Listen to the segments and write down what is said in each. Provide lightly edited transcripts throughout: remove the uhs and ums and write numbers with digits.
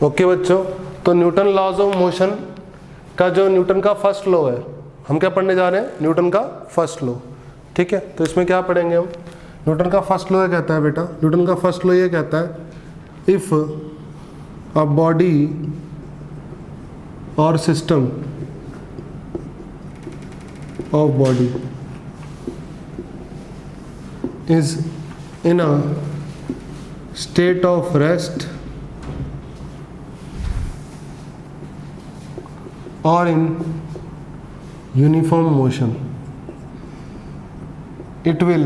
Okay बच्चों, तो Newton laws of motion का जो न्यूटन का फर्स्ट लॉ है, हम क्या पढ़ने जा रहे हैं? न्यूटन का फर्स्ट लॉ। ठीक है, तो इसमें क्या पढ़ेंगे हम? न्यूटन का फर्स्ट लॉ ये कहता है बेटा, न्यूटन का फर्स्ट लॉ ये कहता है इफ अ बॉडी और system of body is in a state of rest or in uniform motion, it will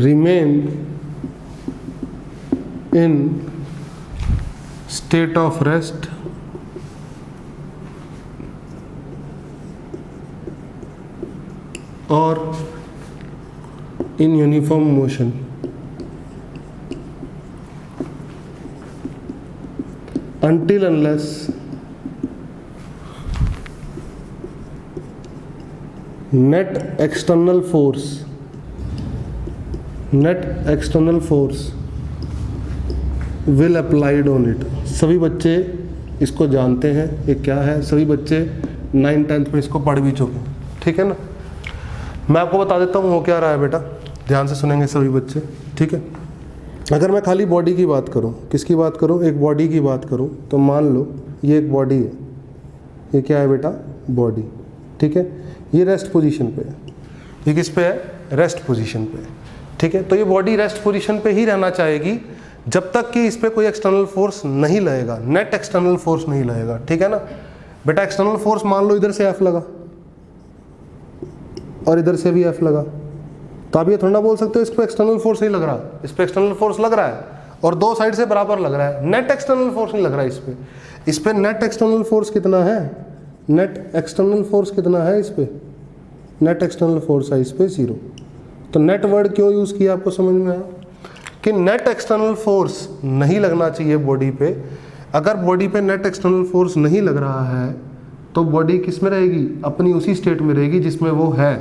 remain in state of rest or in uniform motion until unless net external force will applied on it। सभी बच्चे इसको जानते हैं ये क्या है, सभी बच्चे 9th-10th में इसको पढ़ भी चुके हैं। ठीक है ना, मैं आपको बता देता हूँ हो क्या रहा है बेटा, ध्यान से सुनेंगे सभी बच्चे। ठीक है, अगर मैं खाली बॉडी की बात करूँ, किसकी बात करूँ? एक बॉडी की बात करूँ, तो मान लो ये एक बॉडी है, ये क्या है बेटा? बॉडी। ठीक है, ये रेस्ट पोजीशन पे है, ये किस पे है? रेस्ट पोजीशन पे है। ठीक है, तो ये बॉडी रेस्ट पोजीशन पे ही रहना चाहेगी जब तक कि इस पर कोई एक्सटर्नल फोर्स नहीं लगेगा, नेट एक्सटर्नल फोर्स नहीं लगेगा। ठीक है ना बेटा, एक्सटर्नल फोर्स मान लो इधर से F लगा और इधर से भी F लगा, तो आप ये थोड़ा ना बोल सकते हो इस पे एक्सटर्नल फोर्स नहीं लग रहा। इस पे एक्सटर्नल फोर्स लग रहा है और दो साइड से बराबर लग रहा है, नेट एक्सटर्नल फोर्स नहीं लग रहा है इस पे नेट एक्सटर्नल फोर्स कितना है? नेट एक्सटर्नल फोर्स कितना है इस पे? नेट एक्सटर्नल फोर्स है इस पे 0। तो नेट वर्ड क्यों यूज किया आपको समझ में आया कि नेट एक्सटर्नल फोर्स नहीं लगना चाहिए बॉडी पे। अगर बॉडी पे नेट एक्सटर्नल फोर्स नहीं लग रहा है तो बॉडी किस में रहेगी? अपनी उसी स्टेट में रहेगी जिसमें वो है।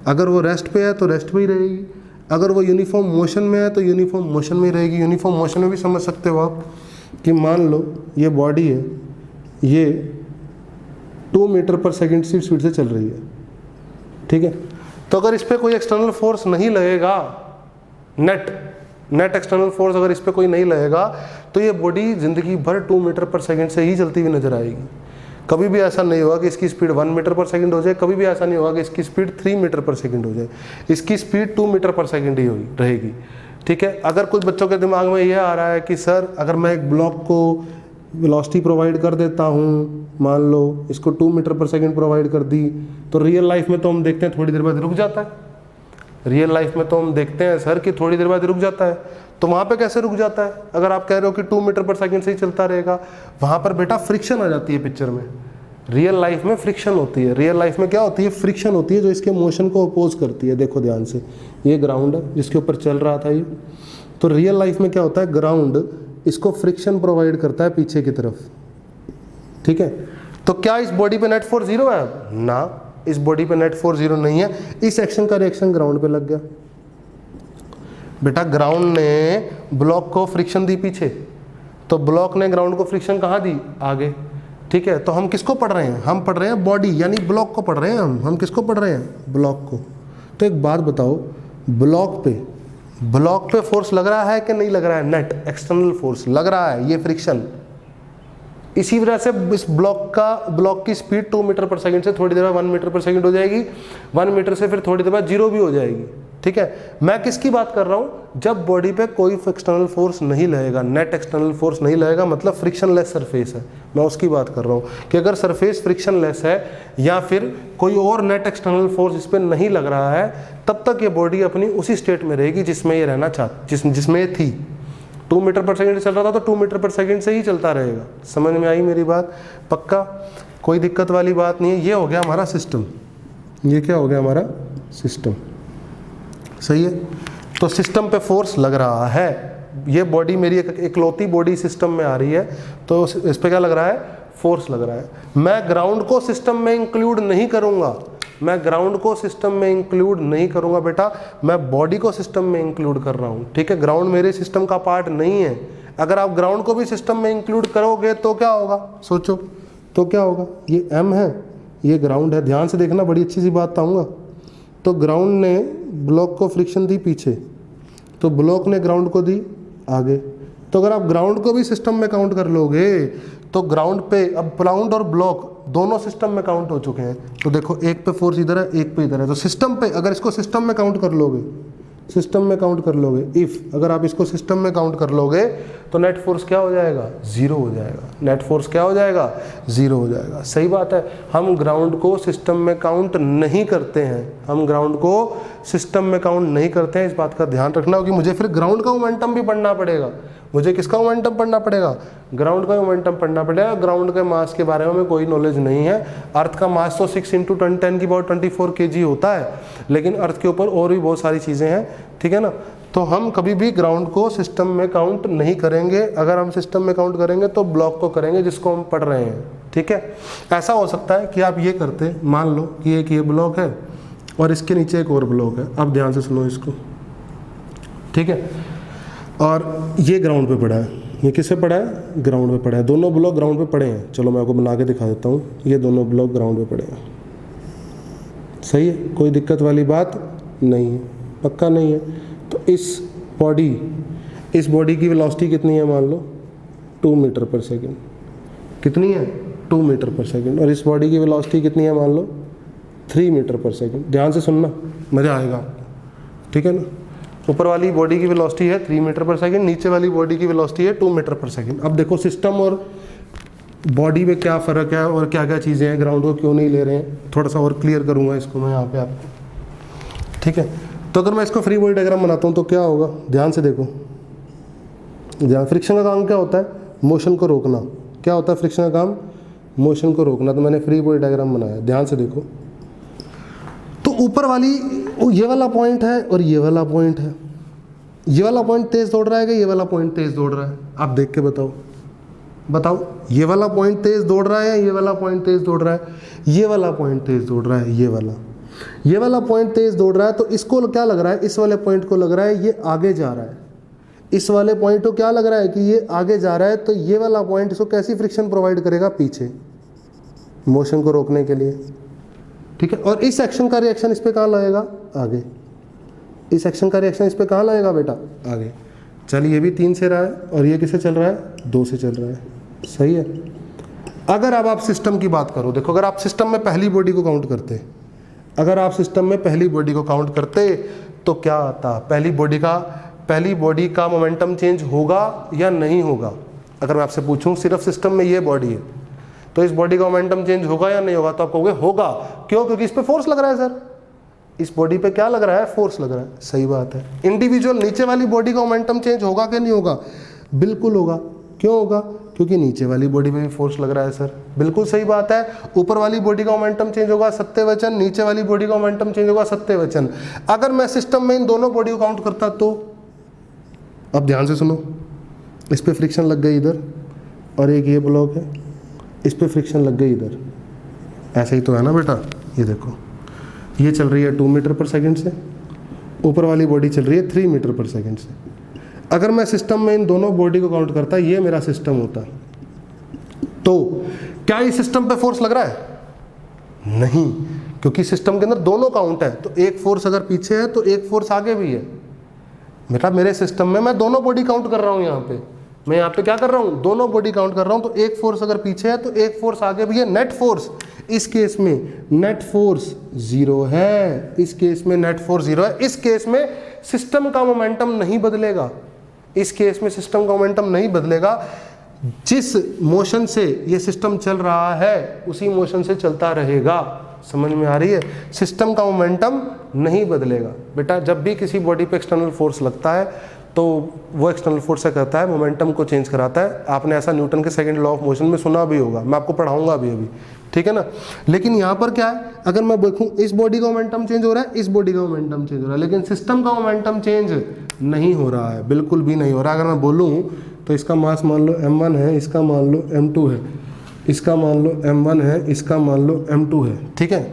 अगर वो रेस्ट पे है तो रेस्ट पे ही रहेगी, अगर वो यूनिफॉर्म मोशन में है तो यूनिफॉर्म मोशन में ही रहेगी। यूनिफॉर्म मोशन में भी समझ सकते हो आप कि मान लो ये बॉडी है, ये 2 मीटर पर सेकेंड की स्पीड से चल रही है। ठीक है, तो अगर इस पर कोई एक्सटर्नल फोर्स नहीं लगेगा, नेट एक्सटर्नल फोर्स अगर इस पर कोई नहीं लगेगा तो ये बॉडी जिंदगी भर 2 मीटर पर सेकेंड से ही चलती हुई नजर आएगी। कभी भी ऐसा नहीं होगा कि इसकी स्पीड 1 मीटर पर सेकंड हो जाए, कभी भी ऐसा नहीं होगा कि इसकी स्पीड 3 मीटर पर सेकंड हो जाए, इसकी स्पीड 2 मीटर पर सेकंड ही रहेगी। ठीक है, अगर कुछ बच्चों के दिमाग में ये आ रहा है कि सर अगर मैं एक ब्लॉक को वेलोसिटी प्रोवाइड कर देता हूँ, मान लो इसको 2 मीटर पर सेकंड प्रोवाइड कर दी, तो रियल लाइफ में तो हम देखते हैं थोड़ी देर बाद रुक जाता है। रियल लाइफ में तो हम देखते हैं सर कि थोड़ी देर बाद रुक जाता है, तो वहाँ पे कैसे रुक जाता है? अगर आप कह रहे हो कि 2 मीटर पर सेकंड से ही चलता रहेगा, वहाँ पर बेटा फ्रिक्शन आ जाती है पिक्चर में। रियल लाइफ में फ्रिक्शन होती है। रियल लाइफ में क्या होती है? फ्रिक्शन होती है जो इसके मोशन को अपोज करती है। देखो ध्यान से, ये ग्राउंड है जिसके ऊपर चल रहा था ये, तो रियल लाइफ में क्या होता है? ग्राउंड इसको फ्रिक्शन प्रोवाइड करता है पीछे की तरफ। ठीक है, तो क्या इस बॉडी पे नेट फोर्स 0 है? ना, इस बॉडी पे नेट फोर्स 0 नहीं है। इस एक्शन का रिएक्शन ग्राउंड पे लग गया बेटा। ग्राउंड ने ब्लॉक को फ्रिक्शन दी पीछे, तो ब्लॉक ने ग्राउंड को फ्रिक्शन कहाँ दी? आगे। ठीक है, तो हम किसको पढ़ रहे हैं? हम पढ़ रहे हैं बॉडी, यानी ब्लॉक को पढ़ रहे हैं हम किसको पढ़ रहे हैं? ब्लॉक को। तो एक बात बताओ, ब्लॉक पे फोर्स लग रहा है कि नहीं लग रहा है? नेट एक्सटर्नल फोर्स लग रहा है, ये फ्रिक्शन। इसी वजह से इस ब्लॉक की स्पीड 2 मीटर पर सेकंड से थोड़ी देर बाद 1 मीटर पर सेकंड हो जाएगी, 1 मीटर से फिर थोड़ी देर बाद 0 भी हो जाएगी। ठीक है, मैं किसकी बात कर रहा हूं? जब बॉडी पे कोई एक्सटर्नल फोर्स नहीं लगेगा, नेट एक्सटर्नल फोर्स नहीं लगेगा, मतलब फ्रिक्शन लेस सरफेस है, मैं उसकी बात कर रहा हूं कि अगर सरफेस फ्रिक्शन लेस है या फिर कोई और नेट एक्सटर्नल फोर्स इस पर नहीं लग रहा है, तब तक ये बॉडी अपनी उसी स्टेट में रहेगी जिसमें ये रहना जिसमें ये थी। 2 मीटर पर सेकंड चल रहा था तो 2 मीटर पर सेकंड से ही चलता रहेगा। समझ में आई मेरी बात? पक्का, कोई दिक्कत वाली बात नहीं है। ये हो गया हमारा सिस्टम। ये क्या हो गया? हमारा सिस्टम। सही है, तो सिस्टम पे फोर्स लग रहा है। ये बॉडी मेरी इकलौती बॉडी सिस्टम में आ रही है, तो इस पे क्या लग रहा है? फोर्स लग रहा है। मैं ग्राउंड को सिस्टम में इंक्लूड नहीं करूंगा, मैं ग्राउंड को सिस्टम में इंक्लूड नहीं करूंगा बेटा, मैं बॉडी को सिस्टम में इंक्लूड कर रहा हूं, ठीक है। ग्राउंड मेरे सिस्टम का पार्ट नहीं है। अगर आप ग्राउंड को भी सिस्टम में इंक्लूड करोगे तो क्या होगा, सोचो तो क्या होगा। ये M है, ये ग्राउंड है, ध्यान से देखना, बड़ी अच्छी सी बात बताऊंगा। तो ग्राउंड ने ब्लॉक को फ्रिक्शन दी पीछे, तो ब्लॉक ने ग्राउंड को दी आगे। तो अगर आप ग्राउंड को भी सिस्टम में काउंट कर लोगे तो ग्राउंड पे, अब ग्राउंड और ब्लॉक दोनों सिस्टम में काउंट हो चुके हैं। तो देखो एक पे फोर्स इधर है, एक पे इधर है, तो सिस्टम पे अगर इसको सिस्टम में काउंट कर लोगे, सिस्टम में काउंट कर लोगे, इफ अगर आप इसको सिस्टम में काउंट कर लोगे तो नेट फोर्स क्या हो जाएगा, जीरो हो जाएगा। नेट फोर्स क्या हो जाएगा, जीरो हो जाएगा। सही बात है, हम ग्राउंड को सिस्टम में काउंट नहीं करते हैं, हम ग्राउंड को सिस्टम में काउंट नहीं करते हैं। इस बात का ध्यान रखना होगी। मुझे फिर ग्राउंड का मोमेंटम भी पढ़ना पड़ेगा। मुझे किसका मोमेंटम पढ़ना पड़ेगा, ग्राउंड का मोमेंटम पढ़ना पड़ेगा। ग्राउंड के मास के बारे में हमें कोई नॉलेज नहीं है। अर्थ का मास तो 6 × 10 की पावर 24 kg होता है, लेकिन अर्थ के ऊपर और भी बहुत सारी चीज़ें हैं, ठीक है ना। तो हम कभी भी ग्राउंड को सिस्टम में काउंट नहीं करेंगे। अगर हम सिस्टम में काउंट करेंगे तो ब्लॉक को करेंगे जिसको हम पढ़ रहे हैं, ठीक है। ऐसा हो सकता है कि आप ये करते, मान लो कि एक ये ब्लॉक है और इसके नीचे एक और ब्लॉक है। अब ध्यान से सुनो इसको, ठीक है। और ये ग्राउंड पे पड़ा है, ये किससे पड़ा है, ग्राउंड पे पड़ा है। दोनों ब्लॉक ग्राउंड पे पड़े हैं। चलो मैं आपको बना के दिखा देता हूँ। ये दोनों ब्लॉक ग्राउंड पे पड़े हैं, सही है, कोई दिक्कत वाली बात नहीं है, पक्का नहीं है। तो इस बॉडी की वेलोसिटी कितनी है, मान लो 2 मीटर पर सेकेंड। कितनी है, 2 मीटर पर सेकेंड। और इस बॉडी की वेलोसिटी कितनी है, मान लो 3 मीटर पर सेकेंड। ध्यान से सुनना, मज़ा आएगा, ठीक है ना। ऊपर वाली बॉडी की वेलोसिटी है 3 मीटर पर सेकेंड, नीचे वाली बॉडी की वेलोसिटी है 2 मीटर पर सेकेंड। अब देखो सिस्टम और बॉडी में क्या फ़र्क है और क्या क्या चीज़ें हैं, ग्राउंड को क्यों नहीं ले रहे हैं, थोड़ा सा और क्लियर करूँगा इसको मैं यहाँ पे आपको, ठीक है। तो अगर मैं इसको फ्री बॉडी डायग्राम बनाता हूँ तो क्या होगा, ध्यान से देखो। ध्यान, फ्रिक्शन का काम क्या होता है, मोशन को रोकना। क्या होता है फ्रिक्शन का काम, मोशन को रोकना। तो मैंने फ्री बॉडी डायग्राम बनाया, ध्यान से देखो। तो ऊपर वाली ये वाला पॉइंट है और ये वाला पॉइंट है। ये वाला पॉइंट तेज दौड़ रहा है कि ये वाला पॉइंट तेज दौड़ रहा है, आप देख के बताओ, बताओ। ये वाला पॉइंट तेज दौड़ रहा है या ये वाला पॉइंट तेज दौड़ रहा है, ये वाला पॉइंट तेज दौड़ रहा है। ये वाला पॉइंट तेज दौड़ रहा है, तो इसको क्या लग रहा है, इस वाले पॉइंट को लग रहा है ये आगे जा रहा है। इस वाले पॉइंट को क्या लग रहा है कि ये आगे जा रहा है। तो ये वाला पॉइंट इसको कैसी फ्रिक्शन प्रोवाइड करेगा, पीछे, मोशन को रोकने के लिए, ठीक है। और इस एक्शन का रिएक्शन इस पे कहाँ लाएगा, आगे। इस एक्शन का रिएक्शन इस पे कहाँ लाएगा बेटा, आगे। चलिए ये भी 3 से रहा है और ये किससे चल रहा है, 2 से चल रहा है, सही है। अगर अब आप सिस्टम की बात करो, देखो अगर आप सिस्टम में पहली बॉडी को काउंट करते, अगर आप सिस्टम में पहली बॉडी को काउंट करते तो क्या आता, पहली बॉडी का मोमेंटम चेंज होगा या नहीं होगा। अगर मैं आपसे पूछूं सिर्फ सिस्टम में ये बॉडी है तो इस बॉडी का मोमेंटम चेंज होगा या नहीं होगा, तो आप कहोगे होगा। क्यों, क्योंकि इस पे फोर्स लग रहा है सर, इस बॉडी पे क्या लग रहा है, फोर्स लग रहा है। सही बात है। इंडिविजुअल नीचे वाली बॉडी का मोमेंटम चेंज होगा कि नहीं होगा, बिल्कुल होगा। क्यों होगा, क्योंकि नीचे वाली बॉडी पे भी फोर्स लग रहा है सर, बिल्कुल सही बात है। ऊपर वाली बॉडी का मोमेंटम चेंज होगा, सत्य वचन। नीचे वाली बॉडी का मोमेंटम चेंज होगा, सत्य वचन। अगर मैं सिस्टम में इन दोनों बॉडी को काउंट करता तो, अब ध्यान से सुनो, इस पे फ्रिक्शन लग गई इधर और एक ये ब्लॉक है, इस पे फ्रिक्शन लग गई इधर, ऐसे ही तो है ना बेटा। ये देखो ये चल रही है 2 मीटर पर सेकेंड से, ऊपर वाली बॉडी चल रही है 3 मीटर पर सेकेंड से। अगर मैं सिस्टम में इन दोनों बॉडी को काउंट करता, ये मेरा सिस्टम होता, तो क्या इस सिस्टम पे फोर्स लग रहा है, नहीं, क्योंकि सिस्टम के अंदर दोनों काउंट है। तो एक फोर्स अगर पीछे है तो एक फोर्स आगे भी है बेटा। मेरे सिस्टम में मैं दोनों बॉडी काउंट कर रहा हूँ, यहाँ पे मैं यहाँ पे क्या कर रहा हूँ, दोनों बॉडी काउंट कर रहा हूँ। तो एक फोर्स अगर पीछे है तो एक फोर्स आगे भी है। नेट फोर्स इस केस में नेट फोर्स 0 है, इस केस में नेट फोर्स 0 है। इस केस में सिस्टम का मोमेंटम नहीं बदलेगा, इस केस में सिस्टम का मोमेंटम नहीं बदलेगा। जिस मोशन से ये सिस्टम चल रहा है उसी मोशन से चलता रहेगा। समझ में आ रही है, सिस्टम का मोमेंटम नहीं बदलेगा बेटा। जब भी किसी बॉडी पे एक्सटर्नल फोर्स लगता है तो वो एक्सटर्नल फोर्स से करता है, मोमेंटम को चेंज कराता है। आपने ऐसा न्यूटन के सेकंड लॉ ऑफ मोशन में सुना भी होगा, मैं आपको पढ़ाऊंगा भी अभी, ठीक है ना। लेकिन यहाँ पर क्या है, अगर मैं देखूँ इस बॉडी का मोमेंटम चेंज हो रहा है, इस बॉडी का मोमेंटम चेंज हो रहा है, लेकिन सिस्टम का मोमेंटम चेंज नहीं हो रहा है, बिल्कुल भी नहीं हो रहा है। अगर मैं बोलूँ तो इसका मास मान लो m1 है, इसका मान लो m2 है, इसका मान लो m1 है, इसका मान लो m2 है, ठीक है।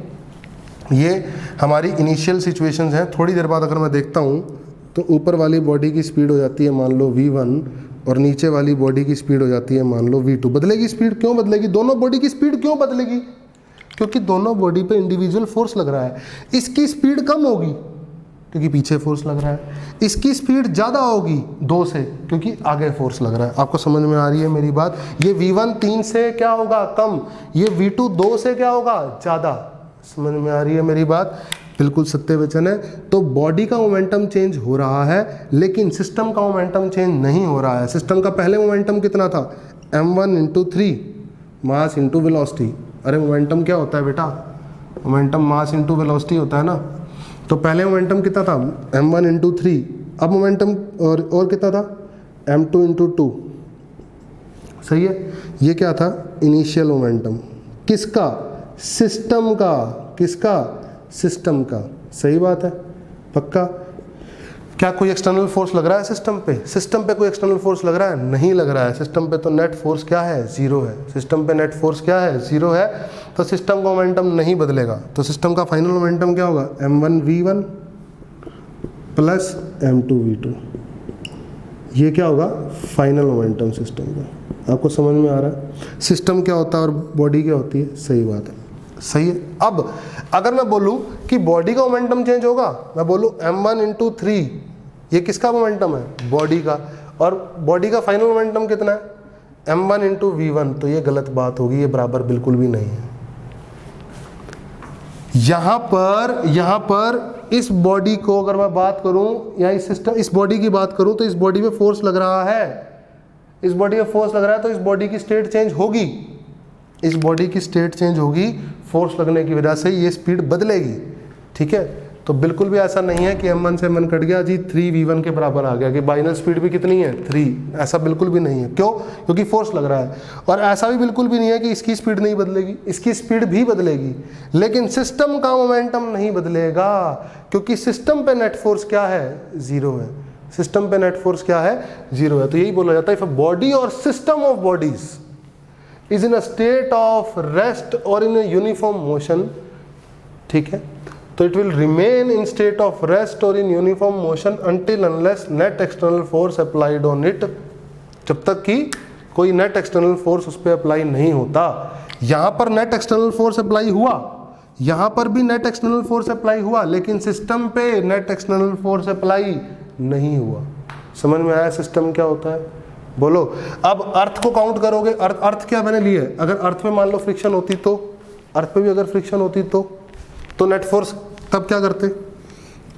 ये हमारी इनिशियल सिचुएशंस हैं। थोड़ी देर बाद अगर मैं देखता हूँ तो ऊपर वाली बॉडी की स्पीड हो जाती है मान लो v1 और नीचे वाली बॉडी की स्पीड हो जाती है मान लो v2। बदलेगी स्पीड, क्यों बदलेगी? दोनों बॉडी की स्पीड क्यों बदलेगी? क्योंकि दोनों बॉडी पे इंडिविजुअल फोर्स लग रहा है। इसकी स्पीड कम होगी क्योंकि पीछे फोर्स लग रहा है, इसकी स्पीड ज़्यादा होगी 2 से क्योंकि आगे फोर्स लग रहा है। आपको समझ में आ रही है मेरी बात? ये v1 3 से क्या होगा? कम। ये v2 2 से क्या होगा? ज़्यादा। समझ में आ रही है मेरी बात? बिल्कुल सत्य वचन है। तो बॉडी का मोमेंटम चेंज हो रहा है लेकिन सिस्टम का मोमेंटम चेंज नहीं हो रहा है। सिस्टम का पहले मोमेंटम कितना था? m1 × 3 मास × वेलोसिटी। अरे मोमेंटम क्या होता है बेटा? मोमेंटम मास × वेलोसिटी होता है ना। तो पहले मोमेंटम कितना था? m1 × 3। अब मोमेंटम और कितना था? m2 × 2। सही है। ये क्या था? Initial momentum. किसका? सिस्टम का। किसका? सिस्टम का। सही बात है, पक्का। क्या कोई एक्सटर्नल फोर्स लग रहा है सिस्टम पे? सिस्टम पे कोई एक्सटर्नल फोर्स लग रहा है? नहीं लग रहा है। सिस्टम पे तो नेट फोर्स क्या है? 0 है। सिस्टम पे नेट फोर्स क्या है? 0 है। तो सिस्टम का मोमेंटम नहीं बदलेगा। तो सिस्टम का फाइनल मोमेंटम क्या होगा? m1v1 plus m2v2। ये क्या होगा? फाइनल मोमेंटम सिस्टम का। आपको समझ में आ रहा है? सिस्टम क्या होता है और बॉडी क्या होती है? सही बात है, सही है। अब अगर मैं बोलूं कि बॉडी का मोमेंटम चेंज होगा, मैं बोलूं m1 × 3, ये किसका मोमेंटम है? बॉडी का। और बॉडी का फाइनल मोमेंटम कितना है? m1 × v1। तो ये गलत बात होगी, ये बराबर बिल्कुल भी नहीं है। यहां पर इस बॉडी को अगर मैं बात करूं या इस सिस्टम, इस बॉडी की बात करूं तो इस बॉडी में फोर्स लग रहा है। इस बॉडी में फोर्स लग रहा है तो इस बॉडी की स्टेट चेंज होगी। इस बॉडी की स्टेट चेंज होगी, फोर्स लगने की वजह से ये स्पीड बदलेगी। ठीक है। तो बिल्कुल भी ऐसा नहीं है कि m1 से m1 कट गया जी 3v1 के बराबर आ गया कि फाइनल स्पीड भी कितनी है? 3। ऐसा बिल्कुल भी नहीं है। क्यों? क्योंकि फोर्स लग रहा है। और ऐसा भी बिल्कुल भी नहीं है कि इसकी स्पीड नहीं बदलेगी, इसकी स्पीड भी बदलेगी लेकिन सिस्टम का मोमेंटम नहीं बदलेगा क्योंकि सिस्टम पे नेट फोर्स क्या है? 0 है। सिस्टम पे नेट फोर्स क्या है? 0 है। तो यही बोला जाता है, इफ अ बॉडी और system of bodies is in a state of rest or in a uniform motion, ठीक है, तो it will remain in state of rest or in uniform motion until unless net external force applied on it, जब तक कि कोई net external force उस पर apply नहीं होता। यहाँ पर net external force अप्लाई हुआ, यहाँ पर भी net external force अप्लाई हुआ लेकिन सिस्टम पे net external force अप्लाई नहीं हुआ। समझ में आया सिस्टम क्या होता है? बोलो। अब अर्थ को काउंट करोगे, अर्थ क्या मैंने लिया है? अगर अर्थ में मान लो फ्रिक्शन होती तो, अर्थ पे भी अगर फ्रिक्शन होती तो नेट फोर्स तब क्या करते?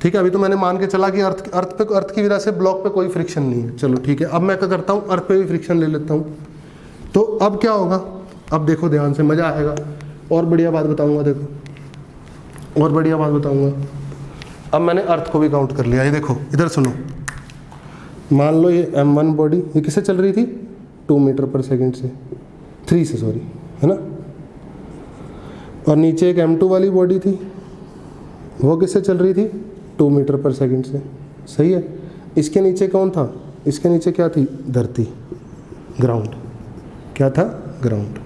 ठीक है। अभी तो मैंने मान के चला कि अर्थ की वजह से ब्लॉक पे कोई फ्रिक्शन नहीं है। चलो ठीक है। अब मैं क्या करता हूँ? अर्थ पे भी फ्रिक्शन ले लेता हूँ। तो अब क्या होगा? अब देखो ध्यान से, मजा आएगा। और बढ़िया बात बताऊंगा, देखो और बढ़िया बात बताऊंगा। अब मैंने अर्थ को भी काउंट कर लिया। ये देखो इधर सुनो, मान लो ये m1 बॉडी ये किससे चल रही थी? 2 मीटर पर सेकंड से, 3 से सॉरी, है ना। और नीचे एक m2 वाली बॉडी थी, वो किससे चल रही थी? 2 मीटर पर सेकंड से। सही है। इसके नीचे कौन था? इसके नीचे क्या थी? धरती, ग्राउंड। क्या था? ग्राउंड।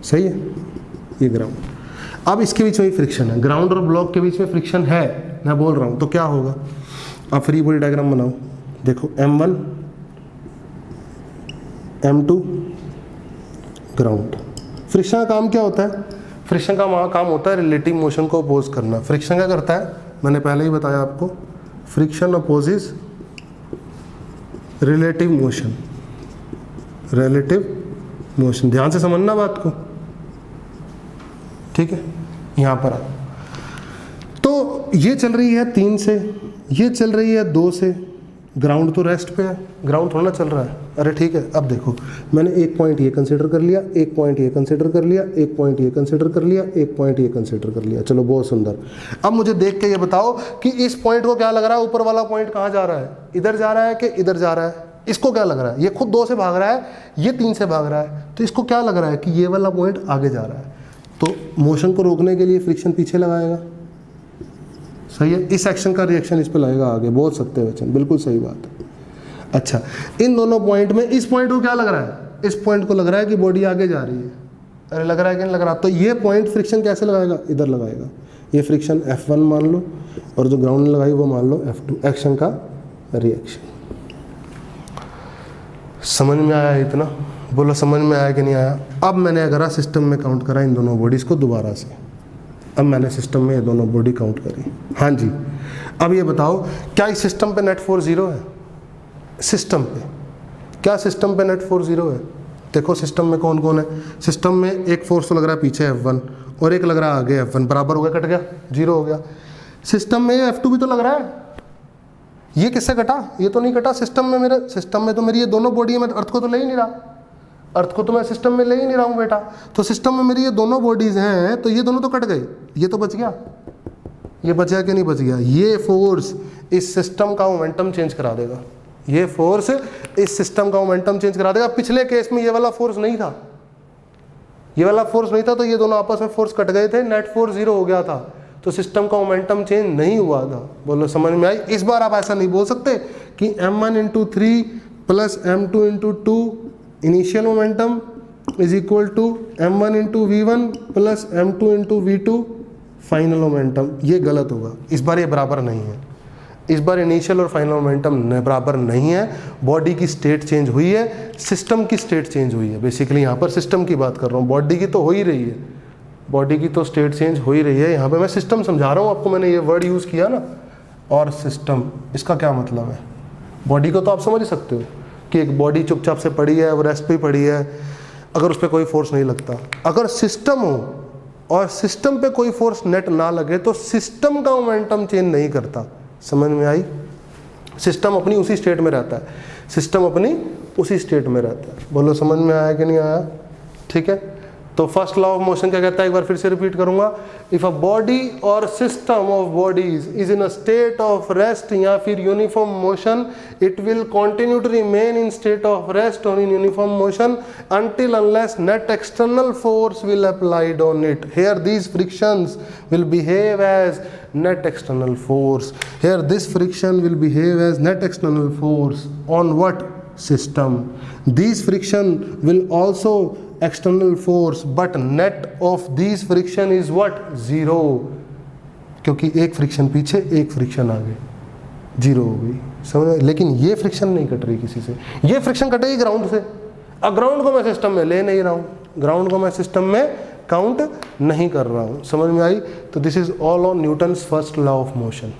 सही है, ये ग्राउंड। अब इसके बीच में फ्रिक्शन है, ग्राउंड और ब्लॉक के बीच में फ्रिक्शन है, मैं बोल रहा हूँ। तो क्या होगा? अब फ्री बॉडी डायग्राम बनाओ। देखो m1 m2 ग्राउंड। फ्रिक्शन का काम क्या होता है? फ्रिक्शन का काम होता है रिलेटिव मोशन को अपोज करना। फ्रिक्शन क्या करता है? मैंने पहले ही बताया आपको, friction opposes relative motion. Relative motion, ध्यान से समझना बात को, ठीक है। यहां पर तो ये चल रही है 3 से, ये चल रही है 2 से। ग्राउंड तो रेस्ट पे है, ग्राउंड थोड़ा ना चल रहा है। अरे ठीक है। अब देखो मैंने एक पॉइंट ये कंसीडर कर लिया, एक पॉइंट ये कंसीडर कर लिया, एक पॉइंट ये कंसीडर कर लिया, एक पॉइंट ये कंसीडर कर लिया। चलो बहुत सुंदर। अब मुझे देख के ये बताओ कि इस पॉइंट को क्या लग रहा है? ऊपर वाला पॉइंट कहाँ जा रहा है? इधर जा रहा है कि इधर जा रहा है? इसको क्या लग रहा है? ये खुद 2 से भाग रहा है, ये 3 से भाग रहा है, तो इसको क्या लग रहा है कि ये वाला पॉइंट आगे जा रहा है। तो मोशन को रोकने के लिए फ्रिक्शन पीछे लगाएगा। सही है। इस एक्शन का रिएक्शन इस पे लगेगा आगे। बहुत सत्य वचन, बिल्कुल सही बात है। अच्छा, इन दोनों पॉइंट में इस पॉइंट को क्या लग रहा है? इस पॉइंट को लग रहा है कि बॉडी आगे जा रही है। अरे लग रहा है कि नहीं लग रहा, तो ये पॉइंट फ्रिक्शन कैसे लगाएगा, इधर लगाएगा। ये फ्रिक्शन F1 मान लो, और जो ग्राउंड ने लगाई वो मान लो F2, एक्शन का रिएक्शन। समझ में आया इतना? बोलो समझ में आया कि नहीं आया? अब मैंने अगर सिस्टम में काउंट करा इन दोनों बॉडीज़ को दोबारा से, अब मैंने सिस्टम में ये दोनों बॉडी काउंट करी। हाँ जी, अब ये बताओ क्या इस सिस्टम पे नेट फोर्स 0 है? सिस्टम पे क्या सिस्टम पे नेट फोर्स 0 है? देखो सिस्टम में कौन कौन है। सिस्टम में एक फोर्स तो लग रहा है पीछे F1 और एक लग रहा है आगे F1, बराबर हो गया, कट गया, 0 हो गया। सिस्टम में F2 भी तो लग रहा है, ये किससे कटा? ये तो नहीं कटा सिस्टम में, मेरे सिस्टम में तो मेरी ये दोनों बॉडी है, मैं अर्थ को तो ले ही नहीं रहा, अर्थ को तो मैं सिस्टम में ले ही नहीं रहा हूँ बेटा। तो सिस्टम में मेरी ये दोनों बॉडीज हैं, तो ये दोनों तो कट गए, ये तो बच गया। ये बच गया कि नहीं बच गया? ये फोर्स इस सिस्टम का मोमेंटम चेंज करा देगा, ये फोर्स इस सिस्टम का मोमेंटम चेंज करा देगा। पिछले केस में ये वाला फोर्स नहीं था, ये वाला फोर्स नहीं था, तो ये दोनों आपस में फोर्स कट गए थे, नेट फोर्स 0 हो गया था, तो सिस्टम का मोमेंटम चेंज नहीं हुआ था। बोलो समझ में आई? इस बार आप ऐसा नहीं बोल सकते कि m1 × 3 plus m2 × 2 initial momentum is equal to m1 × v1 plus m2 × v2 final momentum. ये गलत होगा, इस बार ये बराबर नहीं है। इस बार इनिशियल और फाइनल मोमेंटम बराबर नहीं है। बॉडी की स्टेट चेंज हुई है, सिस्टम की स्टेट चेंज हुई है। बेसिकली यहाँ पर सिस्टम की बात कर रहा हूँ, बॉडी की तो हो ही रही है, बॉडी की तो स्टेट चेंज हो ही रही है। यहाँ पे मैं सिस्टम समझा रहा हूँ आपको, मैंने ये वर्ड यूज़ किया ना, और सिस्टम, इसका क्या मतलब है? बॉडी को तो आप समझ ही सकते हो कि एक बॉडी चुपचाप से पड़ी है, वो रेस्ट पे पड़ी है, अगर उस पर कोई फोर्स नहीं लगता। अगर सिस्टम हो और सिस्टम पे कोई फोर्स नेट ना लगे तो सिस्टम का मोमेंटम चेंज नहीं करता। समझ में आई? सिस्टम अपनी उसी स्टेट में रहता है, सिस्टम अपनी उसी स्टेट में रहता है। बोलो समझ में आया कि नहीं आया? ठीक है, तो फर्स्ट लॉ ऑफ मोशन क्या कहता है, एक बार फिर से रिपीट करूंगा। इफ अ बॉडी और system of bodies is in a state of rest या फिर uniform motion, it will continue to remain in state of rest और in uniform motion until unless net external force will applied on it. Here these frictions will behave as net external force. Here this friction will behave as net external force on what? System. These friction will also external force, but net of these friction is what? 0. क्योंकि एक friction पीछे एक friction आगे, 0 हो गई। समझ? लेकिन ये फ्रिक्शन नहीं कट रही किसी से, ये फ्रिक्शन कटेगी ग्राउंड से। अब ग्राउंड को मैं सिस्टम में ले नहीं रहा हूँ, ग्राउंड को मैं सिस्टम में काउंट नहीं कर रहा हूँ। समझ में आई? तो this is all on Newton's first law of motion.